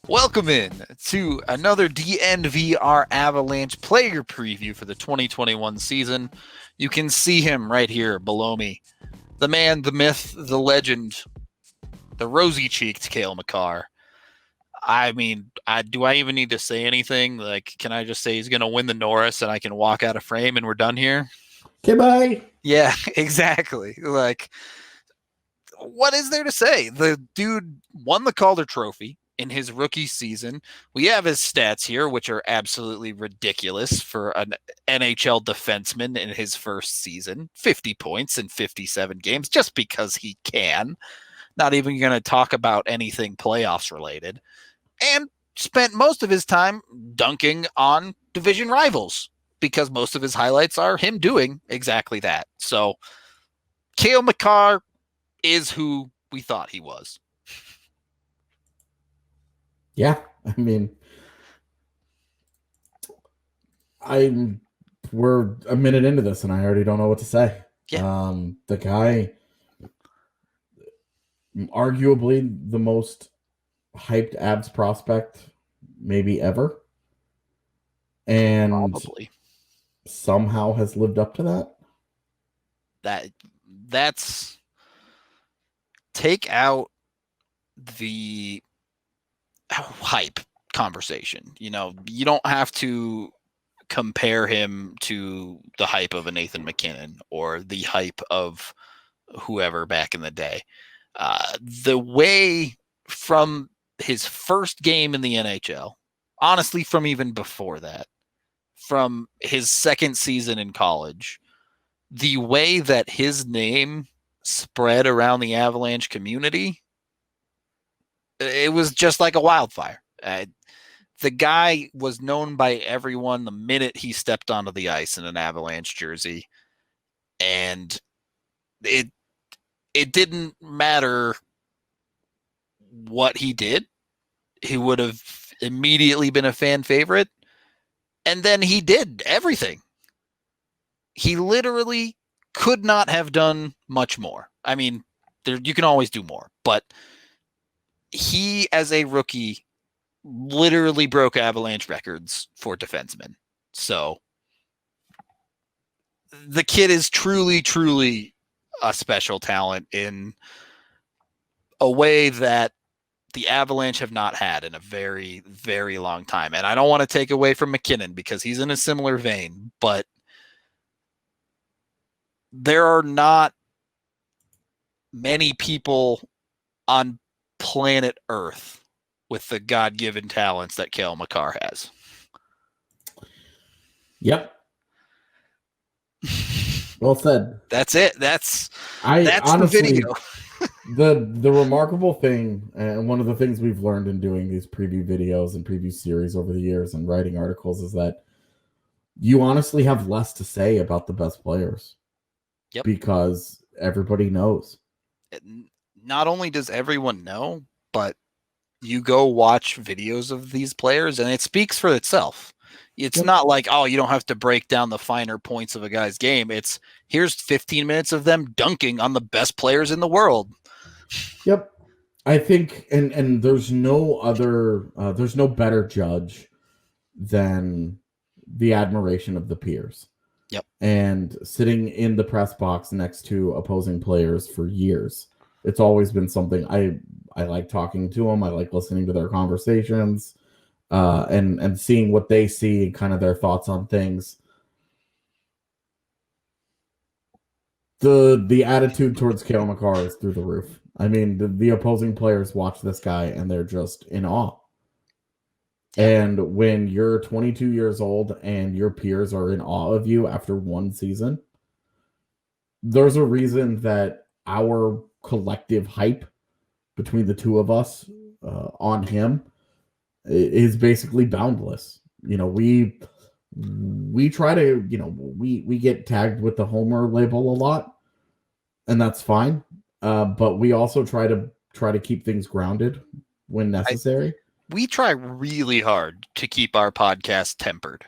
Welcome in to another DNVR Avalanche player preview for the 2021 season. You can see him right here below me. The man, the myth, the legend, the rosy-cheeked Cale Makar. I mean, do I even need to say anything? Like, can I just say he's going to win the Norris and I can walk out of frame and we're done here? Okay, bye. Yeah, exactly. Like, what is there to say? The dude won the Calder Trophy in his rookie season. We have his stats here, which are absolutely ridiculous for an NHL defenseman in his first season. 50 points in 57 games, just because he can. Not even going to talk about anything playoffs related. And spent most of his time dunking on division rivals, because most of his highlights are him doing exactly that. So, Cale Makar is who we thought he was. Yeah, I mean, we're a minute into this and I already don't know what to say. Yeah. The guy, arguably the most hyped abs prospect maybe ever, and Probably. somehow has lived up to that. That's take out the hype conversation. You know, you don't have to compare him to the hype of a Nathan McKinnon or the hype of whoever back in the day. The way from his first game in the NHL, honestly, from even before that, from his second season in college, the way that his name spread around the Avalanche community, it was just like a wildfire. The guy was known by everyone the minute he stepped onto the ice in an Avalanche jersey, and it didn't matter what he did. He would have immediately been a fan favorite, and then he did everything. He literally could not have done much more. I mean, you can always do more, but he, as a rookie, literally broke Avalanche records for defensemen. So the kid is truly, truly a special talent in a way that the Avalanche have not had in a very, very long time. And I don't want to take away from McKinnon because he's in a similar vein, but there are not many people on planet Earth with the God-given talents that Cale Makar has. Yep. Well said. That's it. That's honestly, the video. the remarkable thing, and one of the things we've learned in doing these preview videos and preview series over the years and writing articles, is that you honestly have less to say about the best players. Yep. Because everybody knows. Not only does everyone know, but you go watch videos of these players and it speaks for itself. It's not like, oh, you don't have to break down the finer points of a guy's game. It's here's 15 minutes of them dunking on the best players in the world. Yep. I think, and there's no other, there's no better judge than the admiration of the peers. Yep. And sitting in the press box next to opposing players for years, it's always been something I like talking to them. I like listening to their conversations, and seeing what they see and kind of their thoughts on things. The attitude towards Cale Makar is through the roof. I mean, the opposing players watch this guy and they're just in awe. And when you're 22 years old and your peers are in awe of you after one season, there's a reason that our collective hype between the two of us on him is basically boundless. You know, we try to, you know, we get tagged with the Homer label a lot, and that's fine. But we also try to keep things grounded when necessary. We try really hard to keep our podcast tempered.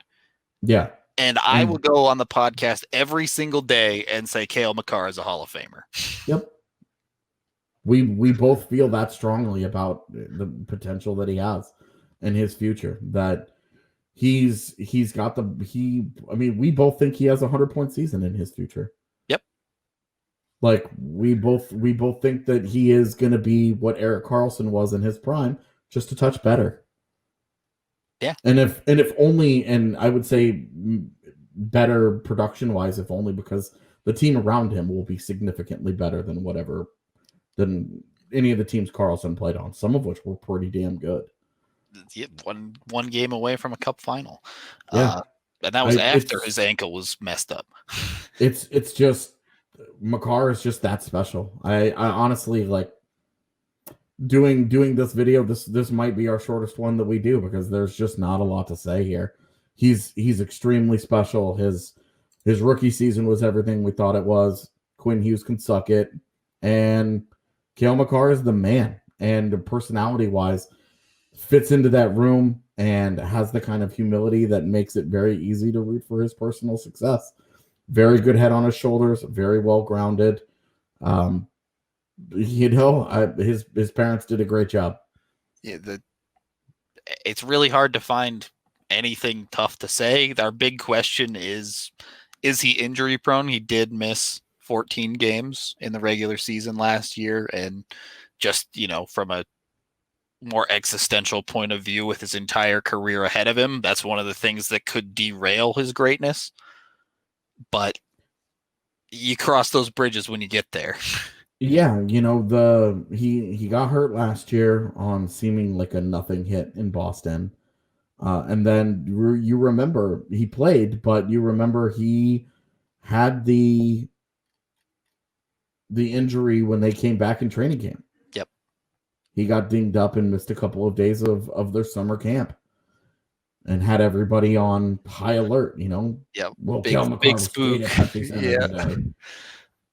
Yeah. And I will go on the podcast every single day and say Cale Makar is a Hall of Famer. Yep. We both feel that strongly about the potential that he has in his future. That he's got I mean, we both think he has a 100-point season in his future. Yep. Like we both think that he is going to be what Erik Karlsson was in his prime, just a touch better. Yeah. And if only, and I would say better production wise, if only because the team around him will be significantly better than any of the teams Karlsson played on, some of which were pretty damn good. Yeah, one game away from a cup final. Yeah. And that was after his ankle was messed up. It's just Makar is just that special. I honestly like doing this video. This might be our shortest one that we do because there's just not a lot to say here. He's extremely special. His rookie season was everything we thought it was. Quinn Hughes can suck it, and Cale Makar is the man. And personality wise, fits into that room and has the kind of humility that makes it very easy to root for his personal success. Very good head on his shoulders, very well grounded. His parents did a great job. Yeah, it's really hard to find anything tough to say. Our big question is he injury prone? He did miss 14 games in the regular season last year, and just, from a more existential point of view with his entire career ahead of him, that's one of the things that could derail his greatness. But you cross those bridges when you get there. Yeah, he got hurt last year on seeming like a nothing hit in Boston. And then you remember he played, but you remember he had the injury when they came back in training camp. Yep. He got dinged up and missed a couple of days of their summer camp and had everybody on high alert, Yeah. Well, Cale Makar was spook. at Pepsi Center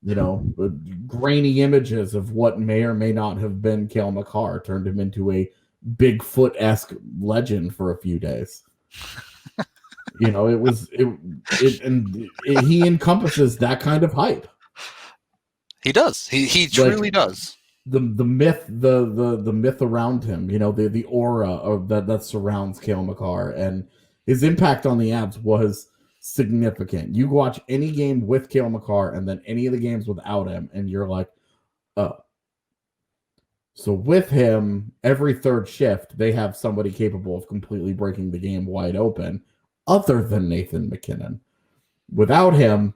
today. Grainy images of what may or may not have been Cale Makar turned him into a Bigfoot-esque legend for a few days. He encompasses that kind of hype. He does. He truly does. The myth, the myth around him, the aura of that surrounds Cale Makar, and his impact on the Avs was significant. You watch any game with Cale Makar and then any of the games without him, and you're like, oh. So with him, every third shift, they have somebody capable of completely breaking the game wide open, other than Nathan MacKinnon. Without him,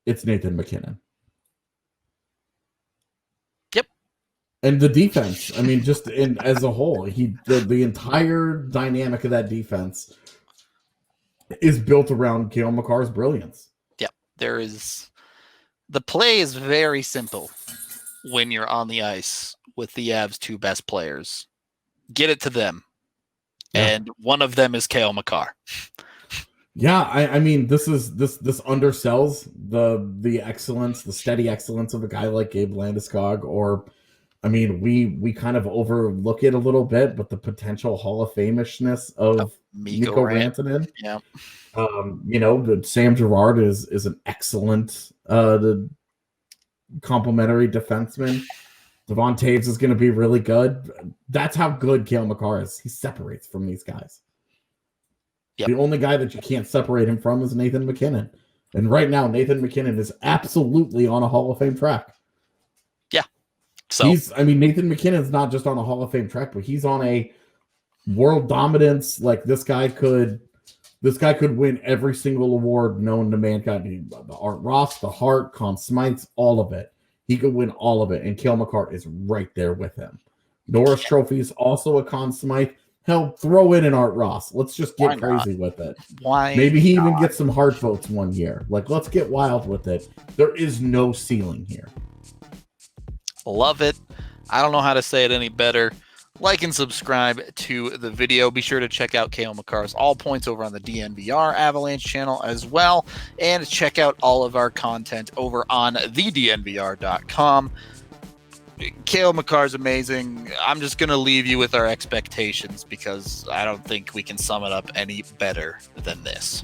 it's Nathan MacKinnon. Yep. And the defense, I mean, just as a whole, the entire dynamic of that defense is built around Cale Makar's brilliance. Yep. The play is very simple when you're on the ice with the Avs' two best players. Get it to them. Yeah. And one of them is Cale Makar. Yeah, I mean, this undersells the excellence, the steady excellence of a guy like Gabe Landeskog, or I mean, we kind of overlook it a little bit, but the potential Hall of Fame-ishness of Mikko Rantanen. Yeah. Sam Girard is an excellent complementary defenseman. Devon Taves is going to be really good. That's how good Cale Makar is. He separates from these guys. Yep. The only guy that you can't separate him from is Nathan MacKinnon. And right now, Nathan MacKinnon is absolutely on a Hall of Fame track. Yeah. So Nathan MacKinnon's not just on a Hall of Fame track, but he's on a world dominance. Like this guy could win every single award known to mankind. The Art Ross, the Hart, Conn Smythe, all of it. He could win all of it, and Cale Makar is right there with him. Norris Trophy is also a Conn Smythe. Hell, throw in an Art Ross. Let's just get crazy with it. Maybe he even gets some Hart votes one year. Like, let's get wild with it. There is no ceiling here. Love it. I don't know how to say it any better. Like and subscribe to the video. Be sure to check out Cale Makar's All Points over on the DNVR Avalanche channel as well. And check out all of our content over on thednvr.com. Cale Makar's amazing. I'm just going to leave you with our expectations because I don't think we can sum it up any better than this.